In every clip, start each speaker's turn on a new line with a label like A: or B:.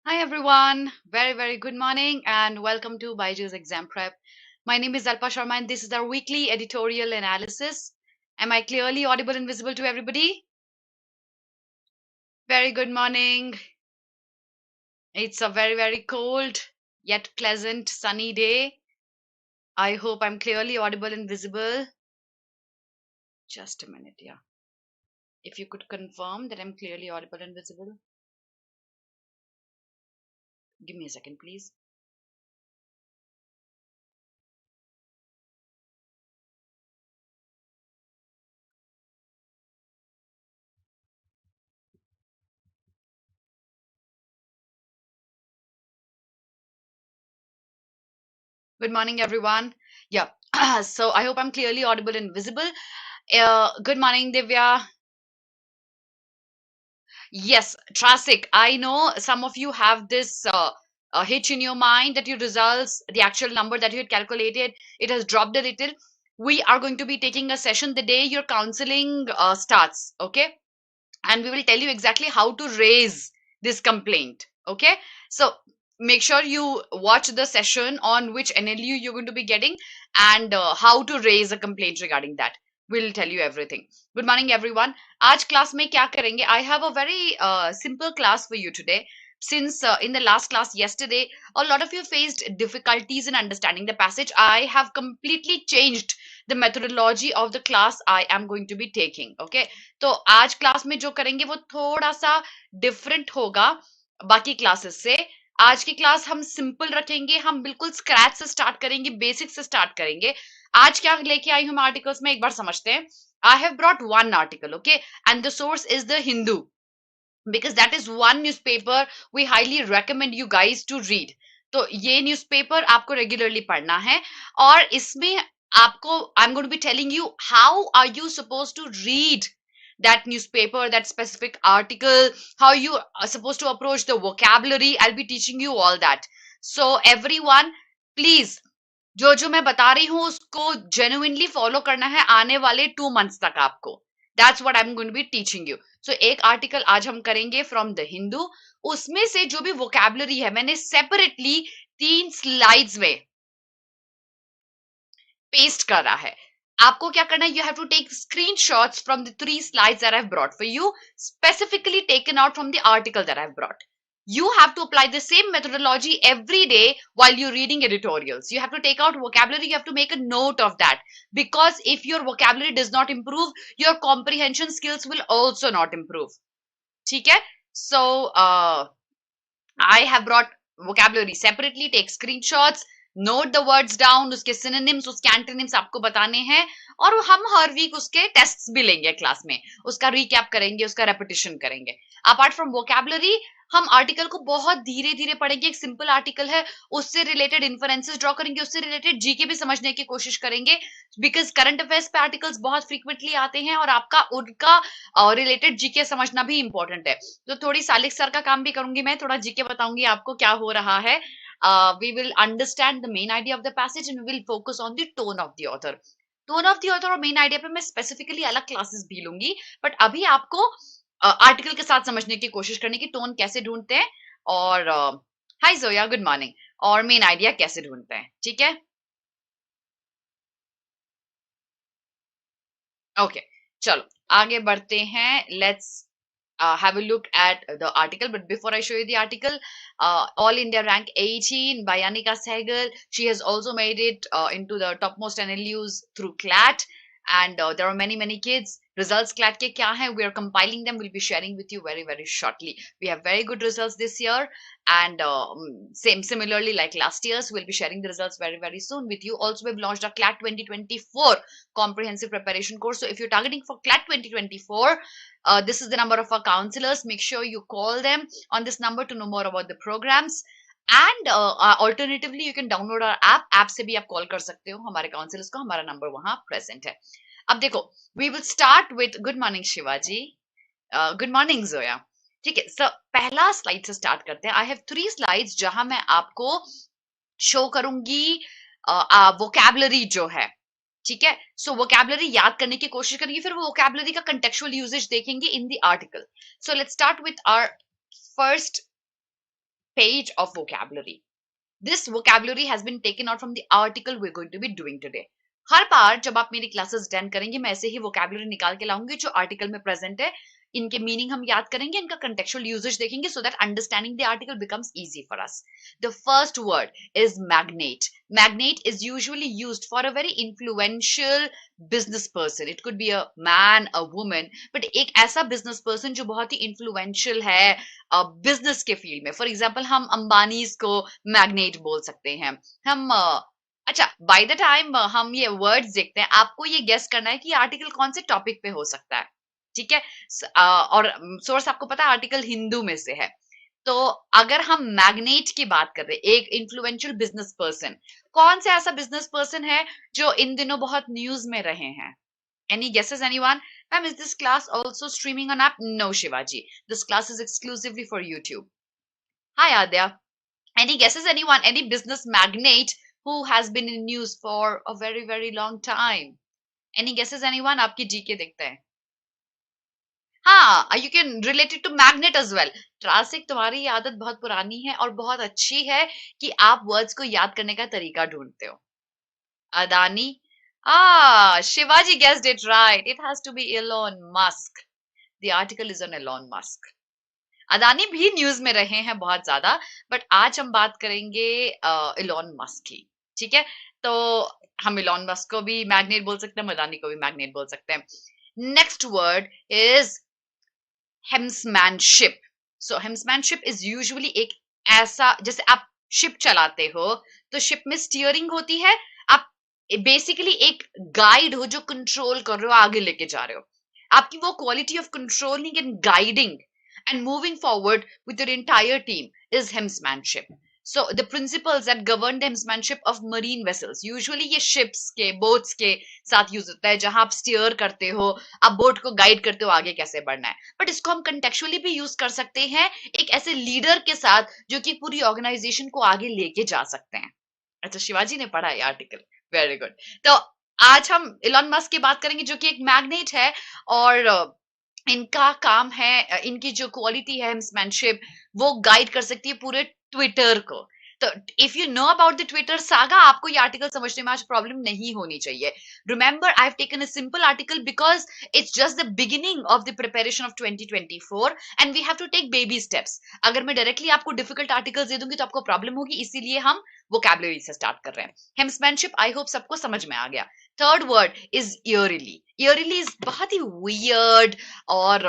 A: Hi everyone, very good morning and welcome to BYJU'S Exam Prep. My name is Alpa Sharma and this is our weekly editorial analysis. Am I clearly audible and visible to everybody? Very good morning. It's a very cold yet pleasant sunny day. I hope I'm clearly audible and visible. Just a minute, yeah. If you could confirm that I'm clearly audible and visible. Give me a second, please. Good morning, everyone. Yeah, so I hope I'm clearly audible and visible. Good morning, Divya. Yes, Trasic. I know some of you have this hitch in your mind that your results, the actual number that you had calculated, it has dropped a little. We are going to be taking a session the day your counseling starts, okay? And we will tell you exactly how to raise this complaint, okay? So make sure you watch the session on which NLU you're going to be getting and how to raise a complaint regarding that. We'll tell you everything. Good morning, everyone. आज class में क्या करेंगे? I have a very simple class for you today. Since in the last class yesterday, a lot of you faced difficulties in understanding the passage. I have completely changed the methodology of the class I am going to be taking. Okay, तो आज class में जो करेंगे वो थोड़ा सा different होगा बाकी क्लासेस से. आज की क्लास हम सिंपल रखेंगे, हम बिल्कुल स्क्रैच से स्टार्ट करेंगे, बेसिक से स्टार्ट करेंगे. आज क्या लेके आई हूँ आर्टिकल्स में एक बार समझते हैं. आई have brought one article, okay, and the source is the Hindu, because that is one newspaper we highly recommend you guys to read. तो ये न्यूज़पेपर आपको रेगुलरली पढ़ना है और इसमें आपको I'm going to be telling you how are you supposed to read that newspaper, that specific article, how you are supposed to approach the vocabulary. I'll be teaching you all that. So everyone, please, जो मैं बता रही हूँ उसको genuinely follow करना है आने वाले 2 months तक आपको. That's what I'm going to be teaching you. So एक आर्टिकल आज हम करेंगे फ्रॉम द हिंदू. उसमें से जो भी वोकैबुलरी है मैंने सेपरेटली 3 स्लाइड्स में पेस्ट करा है. आपको क्या करना है? You have to take screenshots from the 3 slides that I have brought for you, specifically taken out from the article that I have brought. You have to apply the same methodology every day while you're reading editorials. You have to take out vocabulary, you have to make a note of that, because if your vocabulary does not improve, your comprehension skills will also not improve. ठीक है? So I have brought vocabulary separately. Take screenshots, note the words down, उसके synonyms, उसके antonyms आपको बताने हैं और हम हर week उसके टेस्ट्स भी लेंगे क्लास में, उसका रिकैप करेंगे, उसका रेपिटेशन करेंगे. अपार्ट फ्रॉम वोकैबुलरी हम आर्टिकल को बहुत धीरे धीरे पढ़ेंगे. एक सिंपल आर्टिकल है, उससे रिलेटेड इन्फरेंसेस ड्रॉ करेंगे, उससे रिलेटेड जीके भी समझने की कोशिश करेंगे, बिकॉज करंट अफेयर्स पे आर्टिकल्स बहुत फ्रीक्वेंटली आते हैं और आपका उनका रिलेटेड जीके समझना भी इंपॉर्टेंट है. तो थोड़ी सालिक सर का काम भी करूंगी मैं, थोड़ा जीके बताऊंगी आपको क्या हो रहा है. We will understand the main idea of the passage and we will focus on the tone of the author. Tone of the author और मेन आइडिया पे मैं स्पेसिफिकली अलग क्लासेस भी लूंगी, बट अभी आपको आर्टिकल के साथ समझने की कोशिश करने की टोन कैसे ढूंढते हैं और हाय जोया, गुड मॉर्निंग, और मेन आइडिया कैसे ढूंढते हैं. ठीक है, ओके, चलो आगे बढ़ते हैं. Let's have a look at the article. But before I show you the article, All India rank 18 by Anika Sehgal. She has also made it into the topmost NLUs through CLAT. And there are many kids. Results CLAT ke kya hai? We are compiling them. We'll be sharing with you very shortly. We have very good results this year. And similarly like last year's, we'll be sharing the results very soon with you. Also, we've launched a CLAT 2024 comprehensive preparation course. So if you're targeting for CLAT 2024, this is the number of our counselors. Make sure you call them on this number to know more about the programs. And alternatively, you can download our app. App से भी आप call कर सकते हो हमारे counsellors को, हमारा number वहां प्रेजेंट है. अब देखो, we will start with good morning Shivaji, good morning Zoya. ठीक है, सर पहला स्लाइड से स्टार्ट करते हैं. आई हैव 3 स्लाइड्स जहां मैं आपको शो करूंगी वोकैबुलरी जो है. ठीक है, सो वोकैबुलरी याद करने की कोशिश करेंगे, फिर वो वोकैबुलरी का कंटेक्चुअल यूजेज देखेंगे in the article. So let's start with our first page of vocabulary. This vocabulary has been taken out from the article we're going to be doing today. हर बार जब आप मेरी क्लासेस अटेंड करेंगे मैं ऐसे ही vocabulary निकाल के लाऊंगी जो आर्टिकल में प्रेजेंट है. इनके मीनिंग हम याद करेंगे, इनका contextual usage देखेंगे so that understanding the article becomes easy for us. The first word is magnate. Magnate is usually used for a very influential business person. It could be a man, a woman, but एक ऐसा business person जो बहुत ही influential है business के field में. For example हम अंबानीज को magnet बोल सकते हैं. हम अच्छा, बाय द टाइम हम ये वर्ड्स देखते हैं आपको ये गेस करना है कि आर्टिकल कौन से टॉपिक पे हो सकता है. ठीक है, और सोर्स आपको पता है आर्टिकल हिंदू में से है. तो अगर हम मैग्नेट की बात कर रहे हैं, एक इन्फ्लुएंशियल बिजनेस पर्सन, कौन सा ऐसा बिजनेस पर्सन है जो इन दिनों बहुत न्यूज में रहे हैं? Any guesses, anyone? Ma'am, is this class also streaming on app? No, Shivaji. This class is exclusively for YouTube. Hi, Adya. Any guesses, anyone? Any business magnate who has been in news for a very, very long time? Any guesses, anyone? आपकी GK देखते हैं. हाँ, you can relate it to magnet as well. Triassic, तुम्हारी ये आदत बहुत पुरानी है और बहुत अच्छी है कि आप वर्ड्स को याद करने का तरीका ढूंढते हो. Adani. Shivaji guessed it right. It has to be Elon Musk. The article is on Elon Musk. Adani भी न्यूज में रहे हैं बहुत ज्यादा, बट आज हम बात करेंगे इलॉन मस्क की. ठीक है, तो हम इलॉन मस्क को भी मैग्नेट बोल सकते हैं, अदानी को भी मैग्नेट बोल सकते हैं. Next word is helmsmanship. So helmsmanship is usually एक ऐसा, जैसे आप शिप चलाते हो तो शिप में स्टीयरिंग होती है, आप बेसिकली एक गाइड हो जो कंट्रोल कर रहे हो, आगे लेके जा रहे हो. आपकी वो quality of controlling and guiding and moving forward with your entire team is hemsmanship. So the principles that govern the hemsmanship of marine vessels, usually ये ships के, boats के साथ यूज होता है, जहां आप स्टीयर करते हो, आप बोट को गाइड करते हो आगे कैसे बढ़ना है. बट इसको हम कंटेक्चुअली भी यूज कर सकते हैं एक ऐसे लीडर के साथ जो कि पूरी ऑर्गेनाइजेशन को आगे लेके जा सकते हैं. अच्छा, शिवाजी ने पढ़ा ये आर्टिकल, वेरी गुड. तो आज हम इलॉन मस्क की बात करेंगे जो कि एक मैग्नेट है और इनका काम है, इनकी जो क्वालिटी है हेम्समैनशिप, वो गाइड कर सकती है पूरे ट्विटर को. तो if you know about the Twitter saga, आपको ये आर्टिकल समझने में आज प्रॉब्लम नहीं होनी चाहिए. Remember, I have taken a simple article because it's just the beginning of the preparation of 2024 and we have to take baby steps. अगर मैं डायरेक्टली आपको डिफिकल्ट आर्टिकल्स दे दूंगी तो आपको प्रॉब्लम होगी, इसीलिए हम वोकैबुलरी से स्टार्ट कर रहे हैं. हेम्समैनशिप आई होप सबको समझ में आ गया. Third word is yearly. Yearly is बहुत ही वियर्ड और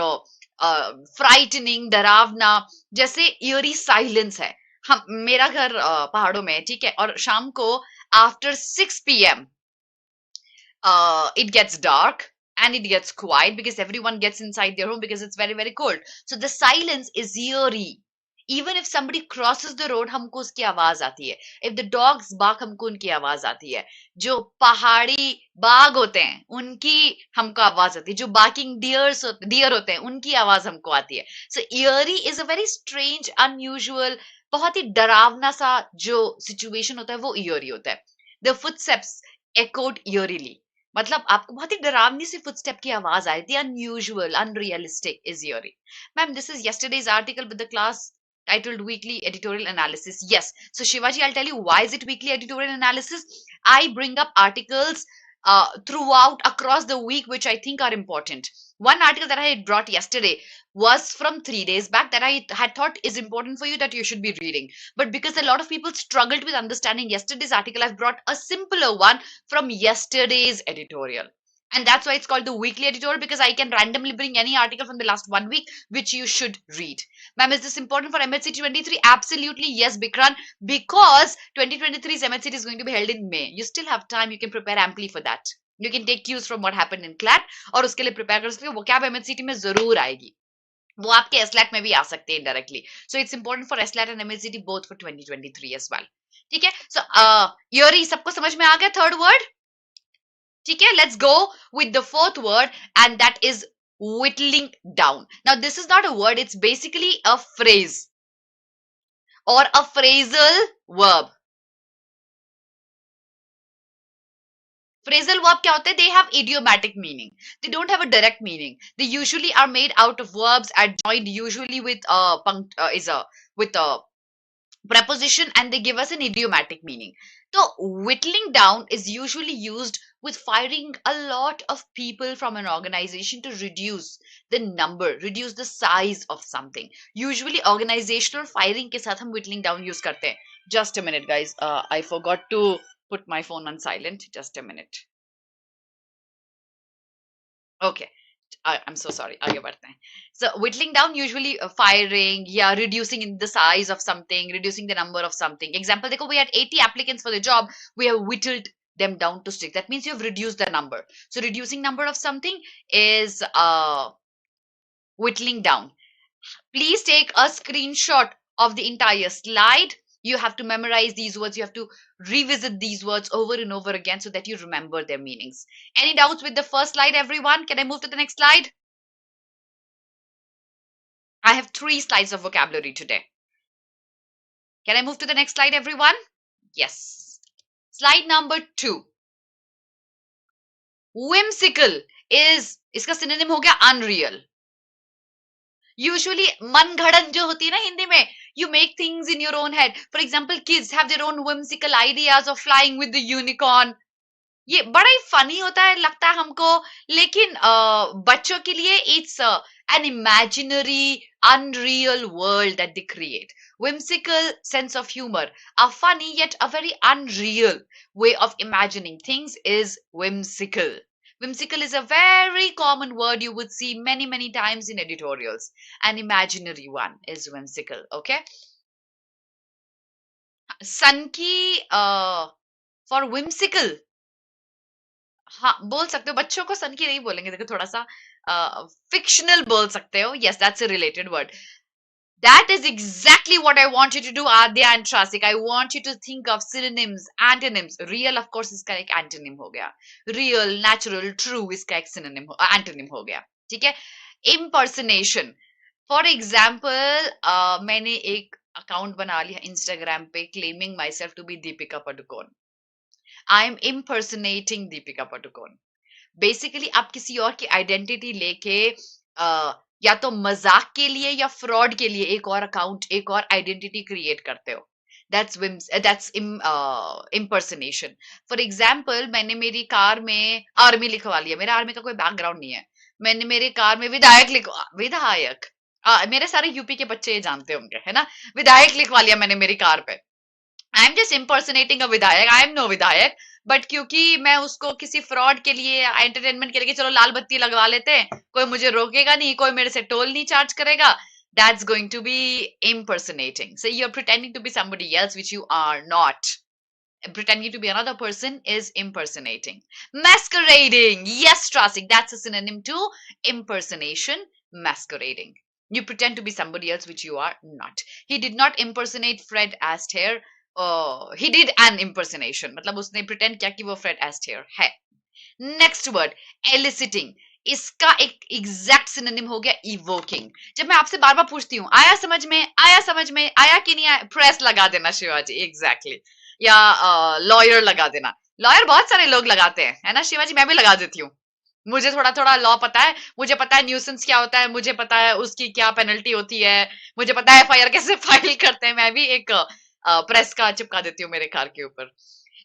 A: फ्राइटनिंग, डरावना. जैसे ईयरी साइलेंस है. हम, मेरा घर पहाड़ों में है, ठीक है, और शाम को after 6 p.m. It gets dark and it gets quiet because everyone gets inside their home because it's very, very cold. So the silence is eerie. Even if somebody crosses the road, हमको उसकी आवाज आती है. If the dogs bark, हमको उनकी आवाज आती है. जो पहाड़ी बाघ होते हैं उनकी हमको आवाज आती है. जो barking deer होते हैं उनकी आवाज हमको आती है. So eerie is a very strange, unusual, बहुत ही डरावना सा जो सिचुएशन होता है वो eerie होता है. The footsteps echoed eerily. मतलब आपको बहुत ही डरावनी सी फुटस्टेप की आवाज आई थी. Unusual, unrealistic is eerie. Ma'am, this is yesterday's article with the class titled Weekly Editorial Analysis. Yes. So Shivaji, I'll tell you why is it Weekly Editorial Analysis. I bring up articles throughout across the week which I think are important. One article that I had brought yesterday was from 3 days back that I had thought is important for you that you should be reading. But because a lot of people struggled with understanding yesterday's article, I've brought a simpler one from yesterday's editorial. And that's why it's called the weekly editorial, because I can randomly bring any article from the last 1 week which you should read. Ma'am, is this important for MHCT 23? Absolutely yes, Bikran, because 2023's MHCT is going to be held in May. You still have time. You can prepare amply for that. You can take cues from what happened in CLAT और उसके लिए prepare कर सकते हो. वो क्या MHCT में जरूर आएगी, वो आपके SLAT में भी आ सकते हैं indirectly. So it's important for SLAT and MHCT both for 2023 as well. ठीक है, so eerie सबको समझ में आ गया third word? ठीक है, let's go with the fourth word and that is whittling down. Now this is not a word, it's basically a phrase or a phrasal verb. Phrasal verb क्या होते हैं? They have idiomatic meaning. They don't have a direct meaning. They usually are made out of verbs adjoined usually with preposition and they give us an idiomatic meaning. So whittling down is usually used with firing a lot of people from an organization to reduce the number, reduce the size of something. Usually organizational firing के साथ हम whittling down use करते हैं. Just a minute guys, I forgot to put my phone on silent. Just a minute. Okay. I'm so sorry. आगे बढ़ते हैं. So whittling down usually firing, yeah, reducing in the size of something, reducing the number of something. Example, देखो, we had 80 applicants for the job. We have whittled them down to 6. That means you have reduced the number. So reducing number of something is whittling down. Please take a screenshot of the entire slide. You have to memorize these words. You have to revisit these words over and over again so that you remember their meanings. Any doubts with the first slide, everyone? Can I move to the next slide? I have 3 slides of vocabulary today. Can I move to the next slide, everyone? Yes. Slide number 2. Whimsical is, इसका synonym हो गया unreal. Usually मनगढ़ंत जो होती है ना हिंदी में, you make things in your own head. For example, kids have their own whimsical ideas of flying with the unicorn. ये बड़ा ही फनी होता है, लगता है हमको, लेकिन बच्चों के लिए it's an imaginary, unreal world that they create. Whimsical sense of humor, a funny yet a very unreal way of imagining things is whimsical. Whimsical is a very common word you would see many, many times in editorials. An imaginary one is whimsical, okay? Sunky for whimsical. हाँ, बोल सकते हो. बच्चों को सन की नहीं बोलेंगे, देखो थोड़ा सा fictional बोल सकते हो. Yes, that's a related word. That is exactly what I want you to do, Adya and Trasik. I want you to think of synonyms, antonyms. Real, of course, इसका एक antonym हो गया. Real, natural, true इसका एक synonym, antonym हो गया. ठीक है? Impersonation. For example, मैंने एक account बना लिया Instagram पे, claiming myself to be Deepika Padukone. I am impersonating Deepika Padukone. Basically, आप किसी और की identity लेके या तो मजाक के लिए या fraud के लिए एक और account, एक और identity create करते हो. That's impersonation. For example, मैंने मेरी कार में आर्मी लिखवा लिया. मेरा आर्मी का कोई बैकग्राउंड नहीं है. मैंने मेरे कार में विधायक मेरे सारे यूपी के बच्चे ये जानते होंगे, है ना. विधायक लिखवा लिया मैंने मेरी कार पे. I am just impersonating a विधायक. आई एम नो विधायक, बट क्योंकि मैं उसको किसी फ्रॉड के लिए, एंटरटेनमेंट के लिए, चलो लाल बत्ती लगवा लेते हैं, कोई मुझे रोकेगा नहीं, कोई मेरे से टोल नहीं चार्ज करेगा, that's going to be impersonating. So you're pretending to be somebody else which you are not. Pretending to be another person is impersonating. Masquerading. Yes, Trasik, that's a synonym to impersonation. Masquerading. You pretend to be somebody else which you are not. He did not impersonate Fred Astaire. He did an impersonation. मतलब उसने pretend किया कि वो Fred Astaire है. Next word, eliciting. इसका एक exact synonym हो गया इवोकिंग. जब मैं आपसे बार बार पूछती हूँ, आया समझ में, आया समझ में, आया कि नहीं आया, प्रेस लगा देना शिवाजी. एग्जैक्टली. या लॉयर लगा देना. लॉयर बहुत सारे लोग लगाते हैं, है ना शिवाजी, मैं भी लगा देती हूँ. मुझे थोड़ा थोड़ा लॉ पता है, मुझे पता है न्यूसेंस क्या होता है, मुझे पता है उसकी क्या पेनल्टी होती है, मुझे पता है एफआईआर कैसे फाइल करते हैं. मैं भी एक प्रेस का चिपका देती हूँ मेरे कार के ऊपर.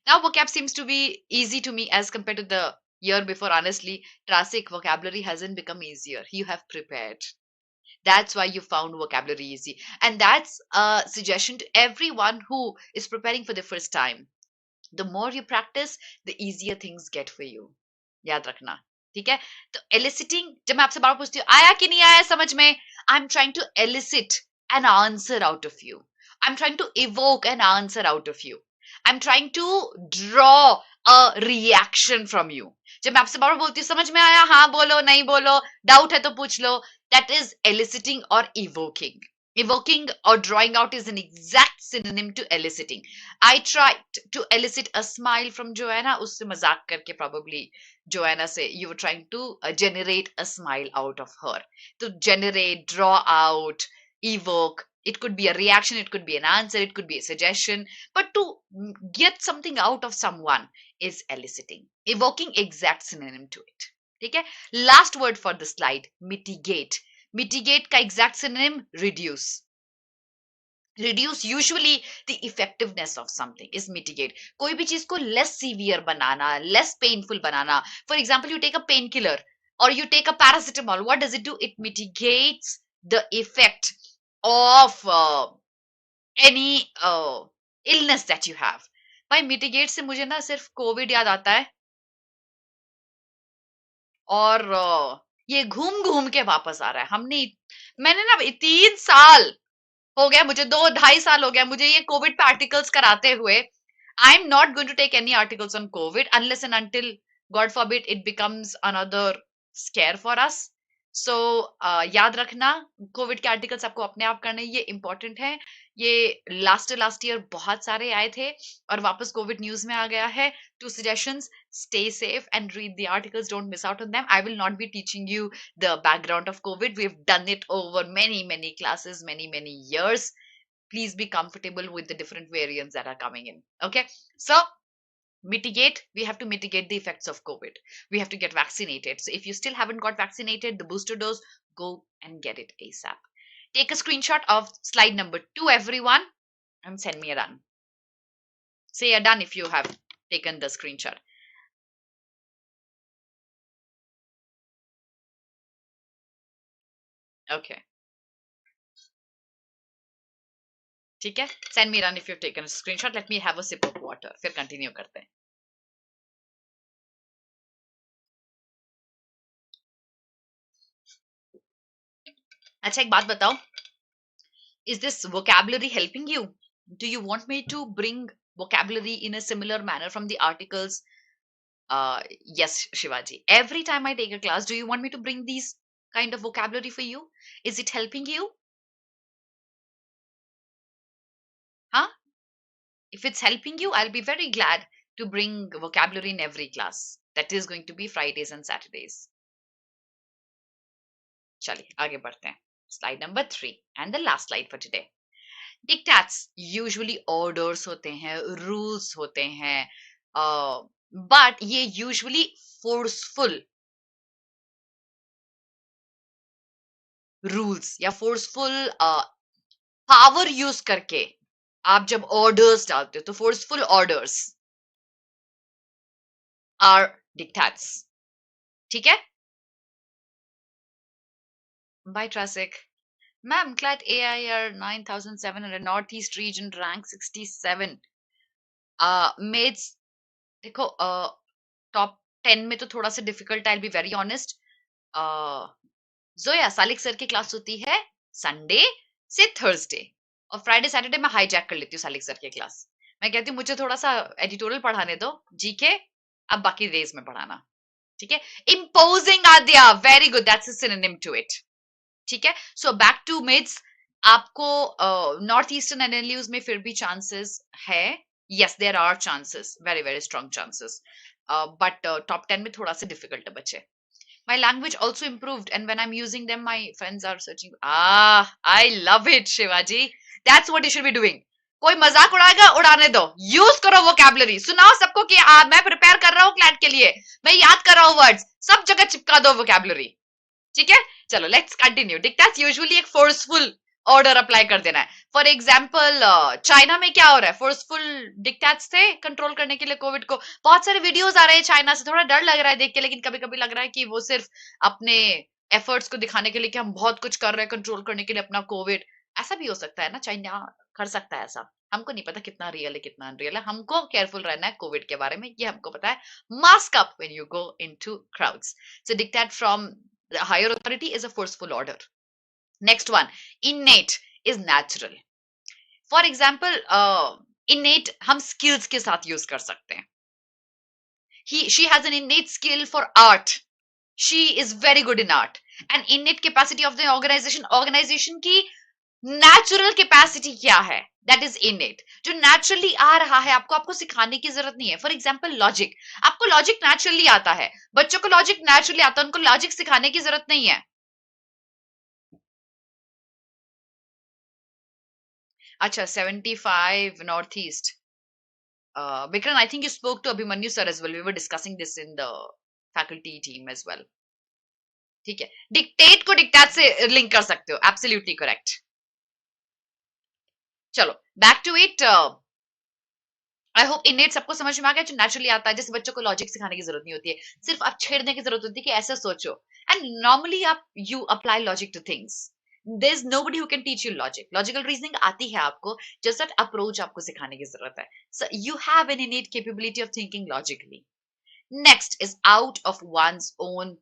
A: Now vocab seems to be easy to me as compared to the year before. Honestly, Trasik, vocabulary hasn't become easier. You have prepared. That's why you found vocabulary easy. And that's a suggestion to everyone who is preparing for the first time. The more you practice, the easier things get for you. याद रखना, ठीक है. तो eliciting, जब मैं आपसे बार पूछती हूँ आया कि नहीं आया समझ में, I'm trying to elicit an answer out of you. I'm trying to evoke an answer out of you. I'm trying to draw a reaction from you. जब मैं आपसे बार बोलती हूँ समझ में आया, हाँ बोलो, नहीं बोलो, डाउट है तो पूछ लो, that is eliciting or evoking. Evoking or drawing out is an exact synonym to eliciting. I tried to elicit a smile from Joanna. उससे मजाक करके probably Joanna say you were trying to generate a smile out of her. To generate, draw out, evoke. It could be a reaction, it could be an answer, it could be a suggestion. But to get something out of someone is eliciting. Evoking, exact synonym to it. ठीक है. Last word for the slide, mitigate. Mitigate का exact synonym reduce. Reduce usually the effectiveness of something is mitigate. कोई भी चीज को less severe बनाना, less painful बनाना. For example you take a pain killer or you take a paracetamol, what does it do? It mitigates the effect of any illness that you have. भाई mitigate से मुझे ना सिर्फ Covid याद आता है, और ये घूम घूम के वापस आ रहा है. मैंने ना 3 साल हो गया मुझे, 2-2.5 साल हो गया मुझे ये कोविड पे आर्टिकल्स कराते हुए. I am not going to take any articles on Covid unless and until God forbid it becomes another scare for us. So याद रखना, कोविड के आर्टिकल्स आपको अपने आप करने, ये इंपॉर्टेंट है. ये लास्ट ईयर बहुत सारे आए थे और वापस कोविड न्यूज में आ गया है. 2 suggestions: stay safe and read the articles, don't miss out on them. I will not be teaching you the background of COVID. We've done it over many classes, many years. Please be comfortable with the different variants that are coming in. Okay, so mitigate, we have to mitigate the effects of COVID. We have to get vaccinated. So if you still haven't got vaccinated, the booster dose, go and get it ASAP. Take a screenshot of slide number 2, everyone, and send me a done. Say a done if you have taken the screenshot. Okay. ठीक है, send me run if you've taken a screenshot. Let me have a sip of water, फिर continue करते हैं. अच्छा, एक बात बताओ, is this vocabulary helping you? Do you want me to bring vocabulary in a similar manner from the articles? Yes, Shivaji. Every time I take a class, do you want me to bring these kind of vocabulary for you? Is it helping you? Huh? If it's helping you, I'll be very glad to bring vocabulary in every class. That is going to be Fridays and Saturdays. चलिए आगे बढ़ते हैं. Slide number 3 and the last slide for today. Dictats usually orders होते हैं, rules होते हैं, but ये usually forceful rules या forceful power use करके आप जब orders डालते हो तो forceful orders are dictats. ठीक है? By Trasic. Ma'am, CLAT AIR 9700 Northeast region rank 67. Mates, देखो top 10 में तो थोड़ा सा difficult, I'll be very honest. Zoya Salik sir की क्लास होती है संडे से थर्सडे, और फ्राइडे सैटरडे मैं हाईजैक कर लेती हूँ सालिक सर की क्लास. मैं कहती हूँ मुझे थोड़ा सा एडिटोरियल पढ़ाने दो, जीके अब बाकी डेज में पढ़ाना. ठीक है, imposing Aadya, very good, that's a synonym to it. ठीक है, सो बैक टू मिड्स. आपको नॉर्थ ईस्टर्न एनएलयूज में फिर भी चांसेस है. Yes, there are chances, very strong chances, but top 10 में थोड़ा सा डिफिकल्ट है बच्चे. My language also improved, and when I'm using them, my friends are searching. I love it, Shivaji. That's what you should be doing. कोई मजाक उड़ाएगा, उड़ाने दो. Use करो vocabulary. सुनाओ सबको कि मैं प्रिपेयर कर रहा हूँ क्लैट के लिए, मैं याद कर रहा हूँ वर्ड्स, सब जगह चिपका दो vocabulary. ठीक है, चलो लेट्स कंटिन्यू. डिक्टेट्स यूजुअली एक फोर्सफुल ऑर्डर अप्लाई कर देना है. फॉर एग्जाम्पल चाइना में क्या हो रहा है, फोर्सफुल डिक्टेट्स थे कंट्रोल करने के लिए कोविड को. बहुत सारे वीडियोस आ रहे हैं चाइना से, थोड़ा डर लग रहा है देख के, लेकिन कभी कभी लग रहा है कि वो सिर्फ अपने एफर्ट्स को दिखाने के लिए कि हम बहुत कुछ कर रहे हैं कंट्रोल करने के लिए अपना कोविड. ऐसा भी हो सकता है ना, चाइना कर सकता है ऐसा, हमको नहीं पता कितना रियल है कितना अनरियल है. हमको केयरफुल रहना है कोविड के बारे में, ये हमको पता है. Mask up when you go into crowds. So dictate from the higher authority is a forceful order. Next one, innate is natural. For example, innate हम skills के साथ use कर सकते हैं. She has an innate skill for art. She is very good in art. And innate capacity of the organization की natural capacity क्या है? That is innate. जो naturally आ रहा है आपको सिखाने की जरूरत नहीं है. For example, logic. आपको logic naturally आता है, बच्चों को logic naturally आता है, उनको logic सिखाने की जरूरत नहीं है. अच्छा, 75 Northeast. Vikran, I think you spoke to Abhimanyu sir as well. We were discussing this in the faculty team as well. ठीक है, डिक्टेट को डिक्टेट से लिंक कर सकते हो. Absolutely correct. चलो back to it. I hope innate सबको समझ में आ गया, जो नेचुरली आता है. जैसे बच्चों को लॉजिक सिखाने की जरूरत नहीं होती है, सिर्फ आप छेड़ने की जरूरत होती है कि ऐसे सोचो. एंड नॉर्मली आप you apply logic to things. There is nobody who can teach you logic. Logical reasoning आती है आपको, जस्ट दैट अप्रोच आपको सिखाने की जरूरत है. So you have an इनेट capability of thinking logically. Next is out of one's own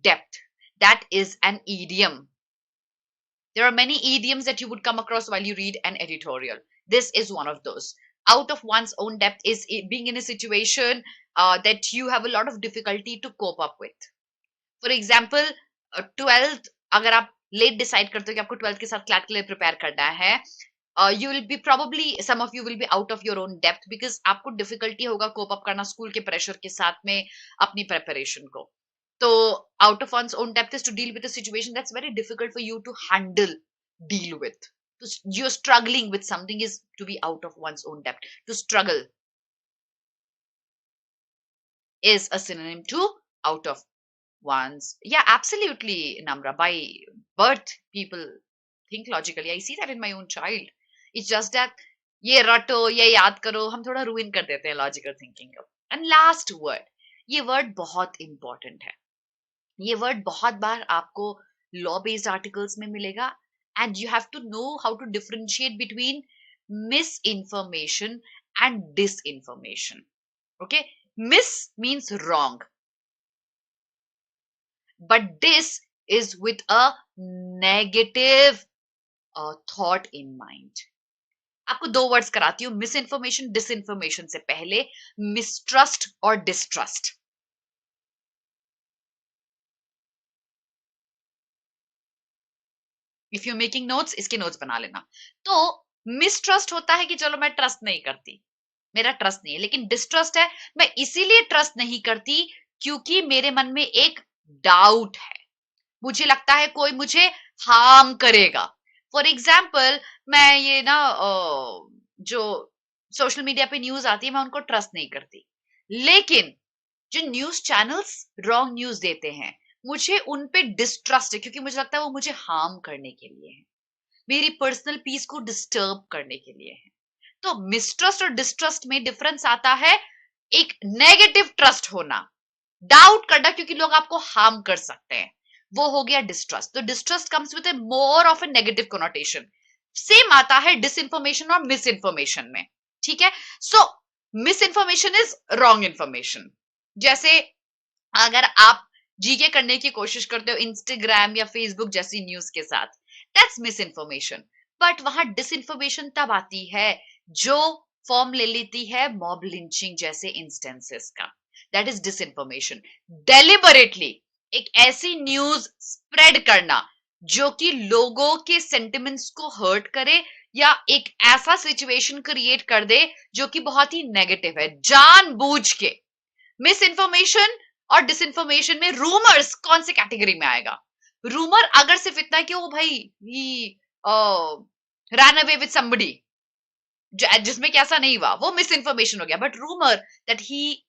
A: depth. That is an idiom. There are many idioms that you would come across while you read an editorial. This is one of those. Out of one's own depth is being in a situation that you have a lot of difficulty to cope up with. For example, 12th, अगर आप late decide करते हो कि आपको 12th के साथ CLAT के लिए prepare करना है, you will be probably, some of you will be out of your own depth because आपको difficulty होगा cope up करना school के pressure के साथ में अपनी preparation को. So out of one's own depth is to deal with a situation that's very difficult for you to handle, deal with. You're struggling with something is to be out of one's own depth. To struggle is a synonym to out of one's. Yeah, absolutely, Namra. By birth, people think logically. I see that in my own child. It's just that ये रटो, ये याद करो, हम थोड़ा ruin कर देते हैं logical thinking को. And last word, ये word बहुत important है. ये वर्ड बहुत बार आपको लॉ बेस्ड आर्टिकल्स में मिलेगा. And you have to know how to differentiate between misinformation and disinformation. Okay, mis means wrong, but dis is with a negative thought in mind. आपको दो words कराती हूं, miss information dish information से पहले mistrust और distrust. If you making notes, इसके notes बना लेना. तो मिसट्रस्ट होता है कि चलो मैं ट्रस्ट नहीं करती, मेरा ट्रस्ट नहीं है. लेकिन डिस्ट्रस्ट है, मैं इसीलिए ट्रस्ट नहीं करती क्योंकि मेरे मन में एक डाउट है, मुझे लगता है कोई मुझे हार्म करेगा. फॉर एग्जाम्पल, मैं ये ना जो सोशल मीडिया पे न्यूज आती है, मैं उनको ट्रस्ट नहीं करती. लेकिन जो न्यूज चैनल्स रॉन्ग न्यूज देते हैं, मुझे उन पे डिस्ट्रस्ट है क्योंकि मुझे लगता है वो मुझे हार्म करने के लिए है, मेरी पर्सनल पीस को डिस्टर्ब करने के लिए है. तो मिसट्रस्ट और डिस्ट्रस्ट में डिफरेंस आता है. एक नेगेटिव ट्रस्ट होना, डाउट करना क्योंकि लोग आपको हार्म कर सकते हैं, वो हो गया डिस्ट्रस्ट. तो distrust comes with a more of a negative connotation. Same आता है डिसइंफॉर्मेशन और मिस इंफॉर्मेशन में. ठीक है. So misinformation is wrong information. जैसे अगर आप जीके करने की कोशिश करते हो इंस्टाग्राम या फेसबुक जैसी न्यूज के साथ, दैट्स मिस इंफॉर्मेशन. बट वहां डिसइंफॉर्मेशन तब आती है जो फॉर्म ले लेती है मॉब लिंचिंग जैसे इंस्टेंसेस का. That is disinformation. डेलिबरेटली एक ऐसी न्यूज स्प्रेड करना जो कि लोगों के सेंटिमेंट्स को हर्ट करे या एक ऐसा सिचुएशन क्रिएट कर दे जो कि बहुत ही नेगेटिव है, जानबूझ के. मिस इंफॉर्मेशन और डिसइंफॉर्मेशन में रूमर्स कौन से कैटेगरी में आएगा? रूमर अगर सिर्फ इतना है कि ओ भाई ही रन अवे विद समबडी, जिसमें कि ऐसा नहीं हुआ, वो मिस इंफॉर्मेशन हो गया. बट रूमर दैट ही,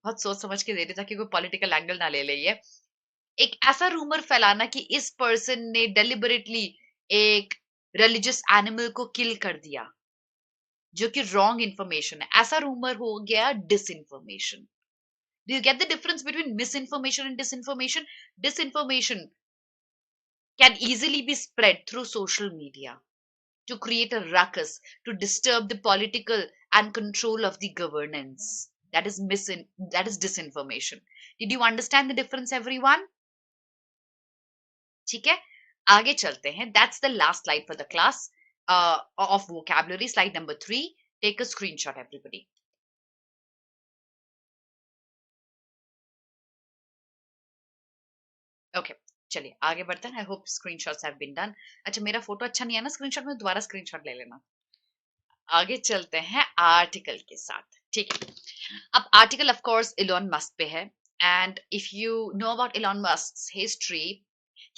A: बहुत सोच समझ के दे रही था कि कोई पॉलिटिकल एंगल ना ले ले, ये एक ऐसा रूमर फैलाना कि इस पर्सन ने डेलिबरेटली एक रिलीजियस एनिमल को किल कर दिया, जो कि रॉन्ग इंफॉर्मेशन है, ऐसा रूमर हो गया disinformation. Do you get the difference between misinformation and disinformation? Disinformation can easily be spread through social media to create a ruckus, to disturb the political and control of the governance. That is disinformation. Did you understand the difference, everyone? ठीक है, आगे चलते हैं. That's the last slide for the class of vocabulary. Slide number 3. Take a screenshot, everybody. ओके, चलिए आगे बढ़ते हैं. I hope screenshots have been done. अच्छा, मेरा फोटो अच्छा नहीं है ना स्क्रीनशॉट में, दोबारा स्क्रीनशॉट ले लेना. आगे चलते हैं आर्टिकल के साथ. ठीक है, अब article of course Elon Musk पे है. And if you know about Elon Musk history,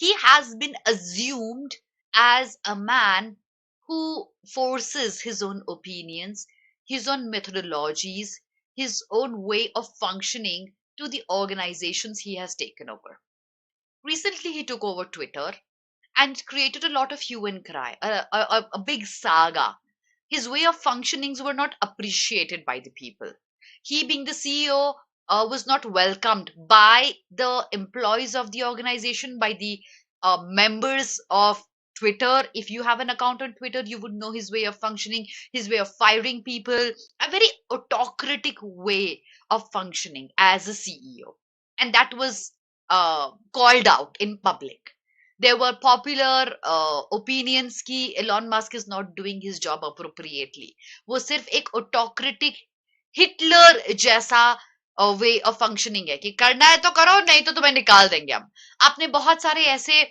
A: he has been assumed as a man who forces his own opinions, his own methodologies, his own way of functioning to the organizations he has taken over. Recently, he took over Twitter, and created a lot of hue and cry, a big saga. His way of functionings were not appreciated by the people. He, being the CEO, was not welcomed by the employees of the organization, by the members of Twitter. If you have an account on Twitter, you would know his way of functioning, his way of firing people, a very autocratic way of functioning as a CEO. And that was called out in public. There were popular opinions कि Elon Musk is not doing his job appropriately. वो सिर्फ एक autocratic Hitler जैसा way of functioning है कि करना है तो करो, नहीं तो तुम्हें निकाल देंगे हम. आपने बहुत सारे ऐसे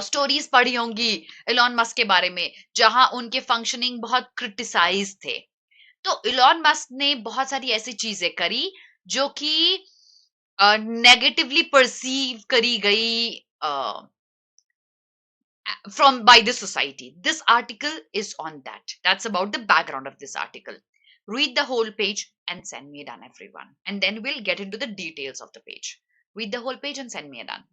A: स्टोरीज पढ़ी होंगी इलॉन मस्क के बारे में जहां उनके फंक्शनिंग बहुत क्रिटिसाइज थे. तो इलॉन मस्क ने बहुत सारी ऐसी चीजें करी जो कि नेगेटिवली परसीव करी गई from by the society. This article is on that. That's about the background of this article. Read the whole page and send me a done, everyone. And then we'll get into the details of the page. Read the whole page and send me a done.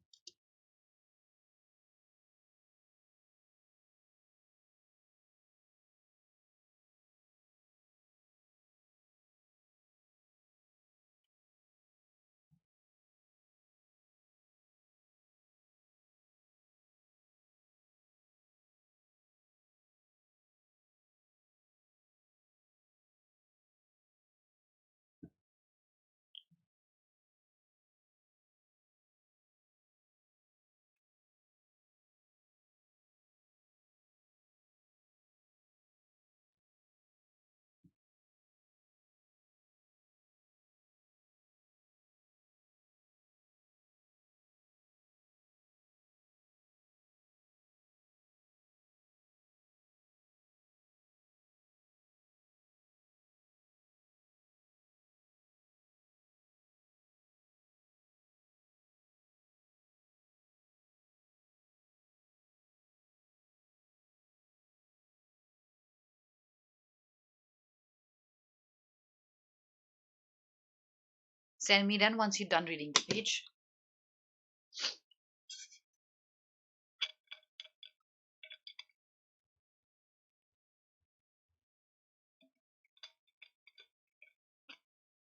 A: Send me done once you're done reading the page.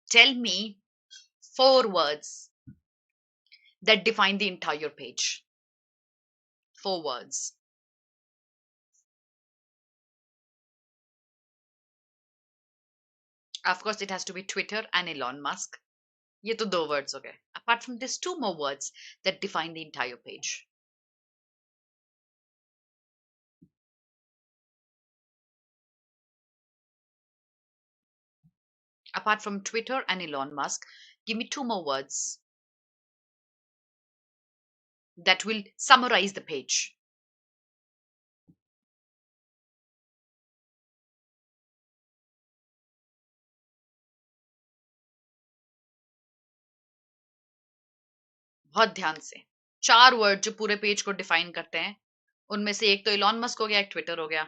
A: Tell me 4 words that define the entire page. 4 words. Of course, it has to be Twitter and Elon Musk. ये तो 2 words हो गए. Apart from this, 2 more words that define the entire page. Apart from Twitter and Elon Musk, give me 2 more words that will summarize the page. बहुत ध्यान से. 4 word जो पूरे page को डिफाइन करते हैं, उनमें से एक तो इलॉन मस्क हो गया, एक ट्विटर हो गया.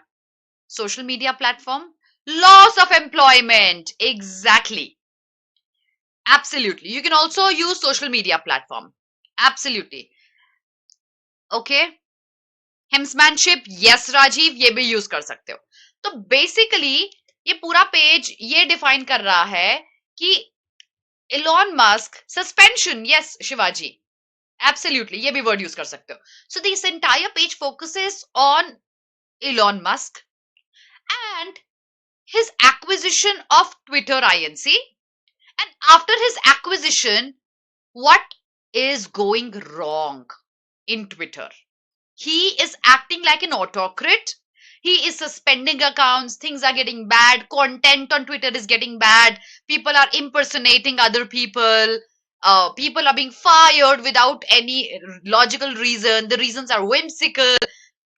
A: Social media platform, loss of employment. Exactly. Absolutely. You can also use social media platform. Absolutely. Okay. Hemsmanship, yes Rajiv, ये भी यूज कर सकते हो. तो बेसिकली ये पूरा पेज ये डिफाइन कर रहा है कि Elon Musk suspension. Yes, Shivaji. Absolutely. ये भी word use कर सकते हो. So this entire page focuses on Elon Musk and his acquisition of Twitter Inc. And after his acquisition, what is going wrong in Twitter? He is acting like an autocrat. He is suspending accounts. Things are getting bad. Content on Twitter is getting bad. People are impersonating other people. People are being fired without any logical reason. The reasons are whimsical.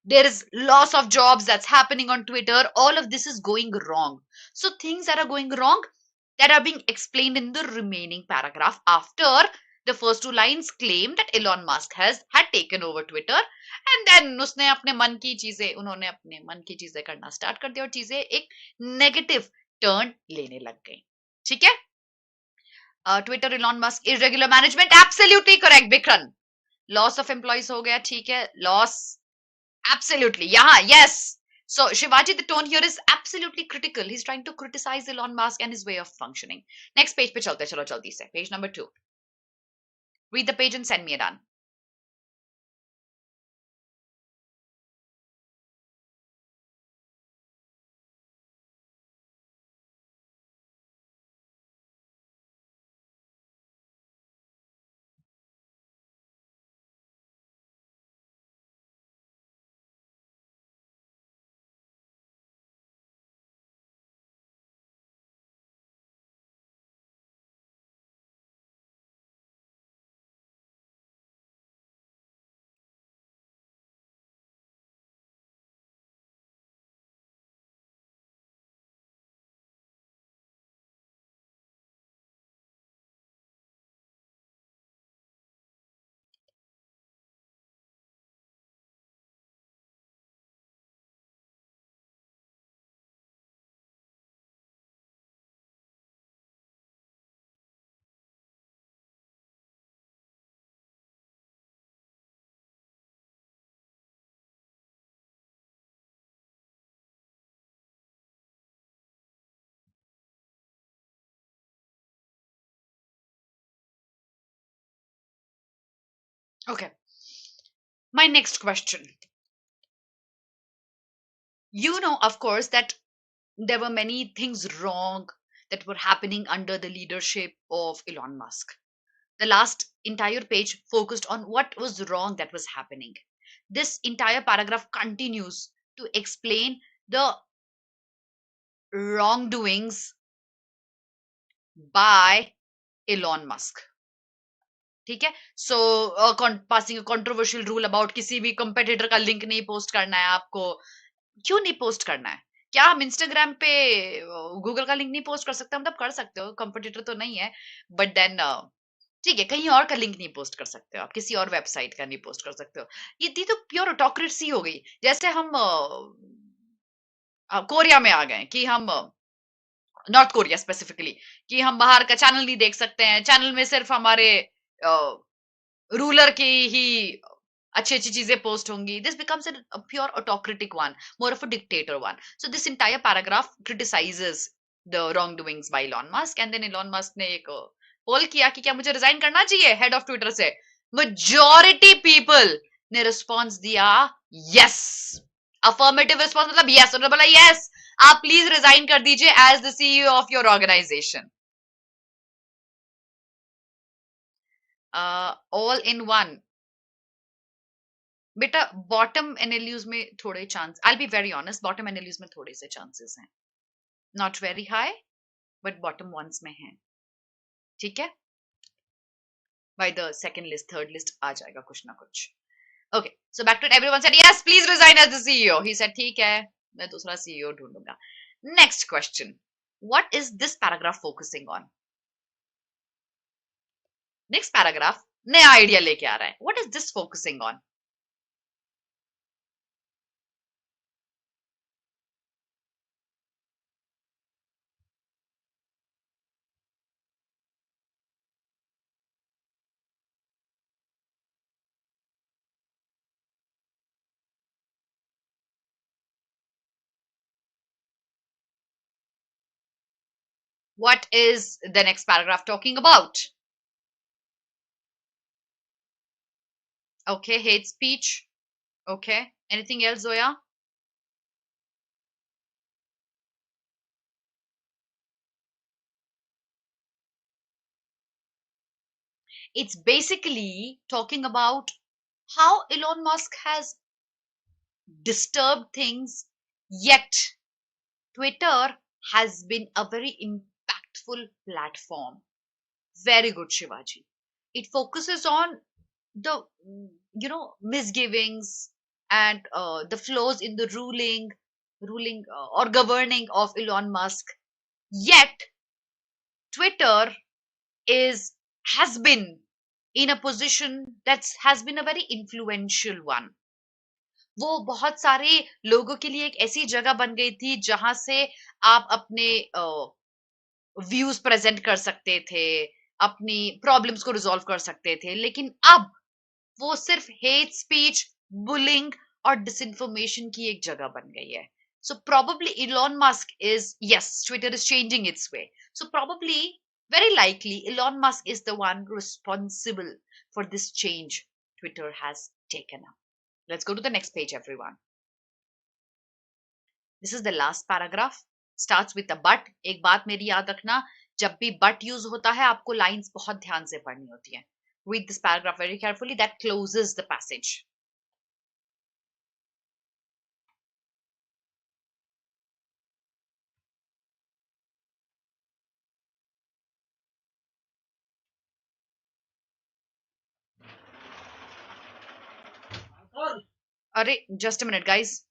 A: There is loss of jobs that's happening on Twitter. All of this is going wrong. So things that are going wrong that are being explained in the remaining paragraph after the first 2 lines claim that Elon Musk had taken over Twitter, and then उसने अपने मन की चीजें उन्होंने अपने मन की चीजें करना स्टार्ट कर दिया और चीजें एक नेगेटिव टर्न लेने लग गई. ठीक है. Twitter Elon Musk irregular management, absolutely correct Vikram. Loss of employees हो गया. ठीक है. Loss Absolutely. Yeah, yes. So, Shivaji, the tone here is absolutely critical. He's trying to criticize Elon Musk and his way of functioning. Next page pe chalte, chalo jaldi se. Page number 2. Read the page and send me a done. Okay. My next question. You know, of course, that there were many things wrong that were happening under the leadership of Elon Musk. The last entire page focused on what was wrong that was happening. This entire paragraph continues to explain the wrongdoings by Elon Musk. ठीक है सो passing controversial rule about किसी भी competitor का link नहीं post करना है आपको क्यों नहीं पोस्ट करना है क्या हम इंस्टाग्राम पे गूगल का लिंक नहीं पोस्ट कर सकते मतलब कर सकते हो कंपेटिटर तो नहीं है बट देन ठीक है कहीं और का लिंक नहीं पोस्ट कर सकते हो आप किसी और वेबसाइट का नहीं पोस्ट कर सकते हो ये तो प्योर ऑटोक्रेसी हो गई जैसे हम कोरिया में आ गए कि हम नॉर्थ कोरिया स्पेसिफिकली कि हम बाहर का चैनल नहीं देख सकते हैं चैनल में सिर्फ हमारे रूलर की ही अच्छी अच्छी चीजें पोस्ट होंगी this becomes a pure autocratic one more of a dictator one so this entire paragraph criticises the wrongdoings by Elon Musk and then Elon Musk ने एक पोल किया कि क्या मुझे रिजाइन करना चाहिए हेड ऑफ ट्विटर से मेजॉरिटी पीपल ने रिस्पॉन्स दिया यस अफर्मेटिव रिस्पॉन्स मतलब यस उन्होंने बोला यस आप प्लीज रिजाइन कर दीजिए as the CEO of your organisation all in one बेटा बॉटम एनएलयूज में थोड़े chance I be very honest bottom NLUs में थोड़े से चांसेस हैं not very high but bottom ones में है ठीक है by the second list third list आ जाएगा कुछ ना कुछ okay so back to everyone said yes please resign as the CEO he said ठीक है मैं दूसरा सीईओ ढूंढूंगा next question what is this paragraph focusing on next paragraph नया आइडिया लेके आ रहा है what is this focusing on what is the next paragraph talking about okay hate speech okay anything else Zoya it's basically talking about how Elon Musk has disturbed things, yet Twitter has been a very impactful platform. Very good, Shivaji. It focuses on the misgivings and the flaws in the ruling or governing of Elon Musk. Yet Twitter has been in a position that has been a very influential one. वो बहुत सारे लोगों के लिए एक ऐसी जगह बन गई थी जहां से आप अपने व्यूज प्रेजेंट कर सकते थे अपनी प्रॉब्लम्स को रिजॉल्व कर सकते थे लेकिन अब वो सिर्फ हेट स्पीच बुलिंग और डिसइंफॉर्मेशन की एक जगह बन गई है. So probably Elon Musk is, yes, Twitter is changing its way. So probably, very likely, Elon Musk is the one responsible for this change Twitter has taken up. Let's go to the next page, everyone. This is the last paragraph. Starts with a but. एक बात मेरी याद रखना, जब भी but use होता है आपको lines बहुत ध्यान से पढ़नी होती है. Read this paragraph very carefully. That closes the passage. Arey, just a minute, guys.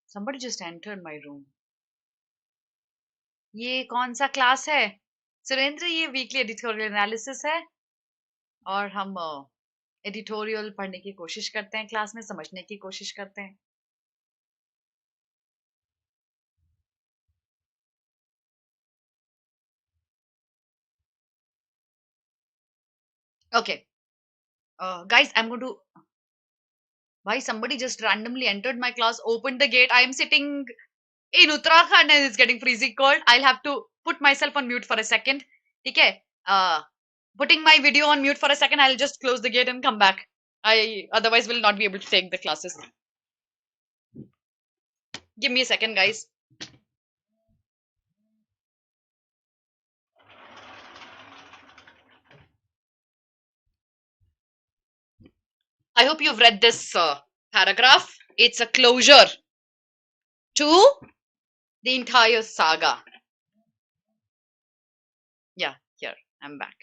A: Somebody just entered my room. ये कौन सा क्लास है? सुरेंद्र, ये वीकली एडिटोरियल एनालिसिस है और हम एडिटोरियल पढ़ने की कोशिश करते हैं, क्लास में समझने की कोशिश करते हैं. Okay, guys, I'm going to. Why somebody just randomly entered my class, opened the gate. I am sitting in Uttarakhand and it's getting freezing cold. I'll have to put myself on mute for a second. Okay. Putting my video on mute for a second. I'll just close the gate and come back. I otherwise will not be able to take the classes. Give me a second, guys. I hope you've read this paragraph. It's a closure to the entire saga. Yeah, here, I'm back.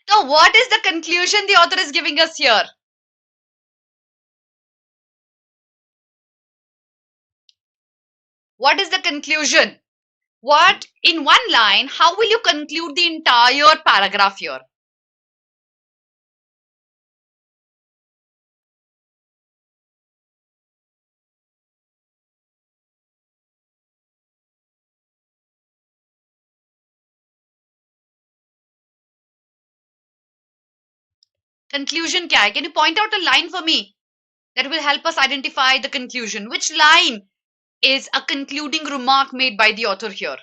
A: So what is the conclusion the author is giving us here? What is the conclusion? What, in one line, how will you conclude the entire paragraph here? Conclusion क्या है? Can you point out a line for me that will help us identify the conclusion? Which line is a concluding remark made by the author here?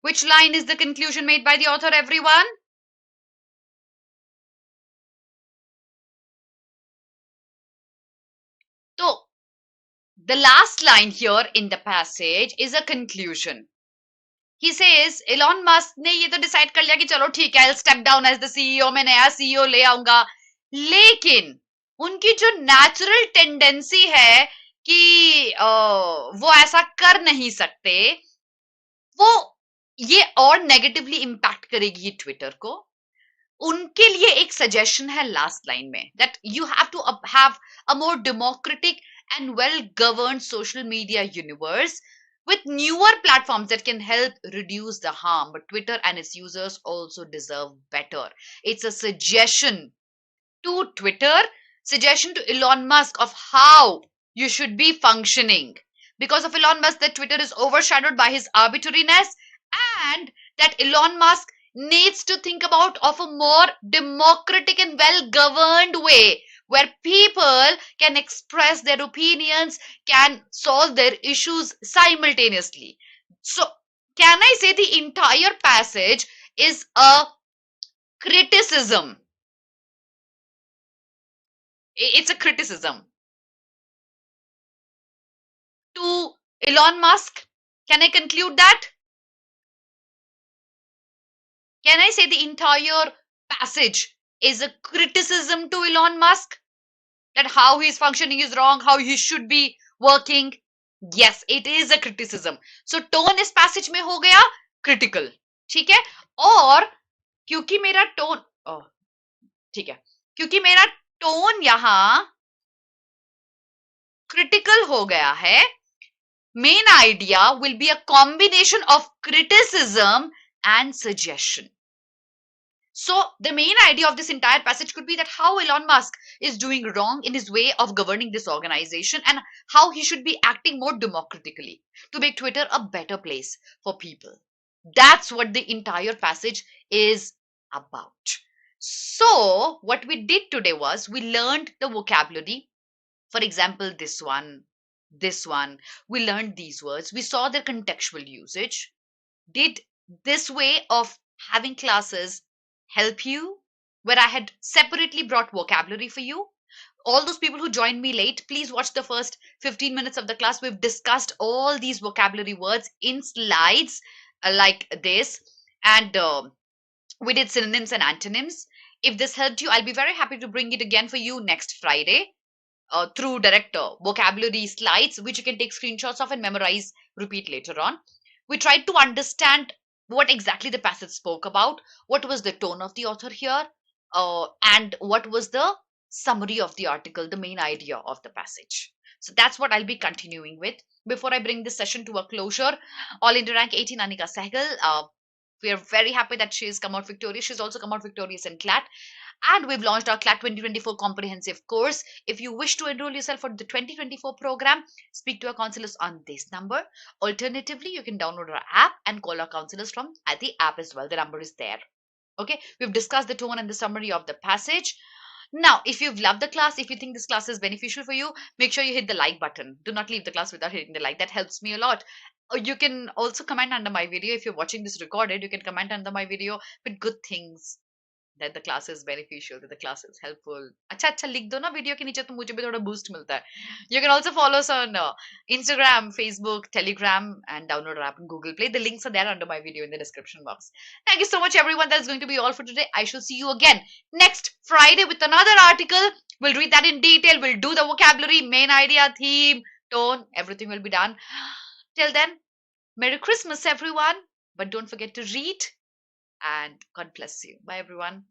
A: Which line is the conclusion made by the author, everyone? So, the last line here in the passage is a conclusion. He says, Elon Musk ने ये तो decide कर लिया कि चलो ठीक है, I'll step down as the CEO, मैं नया CEO ले आऊंगा. लेकिन उनकी जो natural tendency है कि वो ऐसा कर नहीं सकते, वो ये और नेगेटिवली इम्पैक्ट करेगी ट्विटर को. उनके लिए एक सजेशन है लास्ट लाइन में, that you have to have a more democratic and well-governed social media universe with newer platforms that can help reduce the harm. But Twitter and its users also deserve better. It's a suggestion to Twitter, suggestion to Elon Musk of how you should be functioning. Because of Elon Musk, that Twitter is overshadowed by his arbitrariness, and that Elon Musk needs to think about of a more democratic and well-governed way where people can express their opinions, can solve their issues simultaneously. So, can I say the entire passage is a criticism? It's a criticism to Elon Musk. Can I conclude that? Can I say the entire passage is a criticism to Elon Musk? That how he's functioning is wrong, how he should be working? Yes, it is a criticism. So tone इस passage में हो गया critical. ठीक है? और क्योंकि मेरा tone, ठीक है, क्योंकि मेरा tone यहाँ critical हो गया है, main idea will be a combination of criticism and suggestion. So the main idea of this entire passage could be that how Elon Musk is doing wrong in his way of governing this organization, and how he should be acting more democratically to make Twitter a better place for people. That's what the entire passage is about. So what we did today was we learned the vocabulary. For example, this one. We learned these words. We saw their contextual usage. Did this way of having classes help you? Where I had separately brought vocabulary for you. All those people who joined me late, please watch the first 15 minutes of the class. We've discussed all these vocabulary words in slides like this. And we did synonyms and antonyms. If this helped you, I'll be very happy to bring it again for you next Friday through direct vocabulary slides, which you can take screenshots of and memorize, repeat later on. We tried to understand what exactly the passage spoke about, what was the tone of the author here, and what was the summary of the article, the main idea of the passage. So that's what I'll be continuing with. Before I bring this session to a closure, All India Rank 18 Anika Sehgal, we are very happy that she has come out victorious. She's also come out victorious in CLAT. And we've launched our CLAT 2024 comprehensive course. If you wish to enroll yourself for the 2024 program, speak to our counselors on this number. Alternatively, you can download our app and call our counselors from at the app as well. The number is there. Okay, we've discussed the tone and the summary of the passage. Now, if you've loved the class, if you think this class is beneficial for you, make sure you hit the like button. Do not leave the class without hitting the like. That helps me a lot. You can also comment under my video. If you're watching this recorded, you can comment under my video with good things, that the class is beneficial, that the class is helpful. अच्छा अच्छा लिख दो ना video के नीचे, तो मुझे भी थोड़ा boost मिलता है. You can also follow us on Instagram, Facebook, Telegram, and download our app on Google Play. The links are there under my video in the description box. Thank you so much, everyone. That's going to be all for today. I shall see you again next Friday with another article. We'll read that in detail. We'll do the vocabulary, main idea, theme, tone. Everything will be done. Till then, Merry Christmas, everyone. But don't forget to read, and God bless you. Bye, everyone.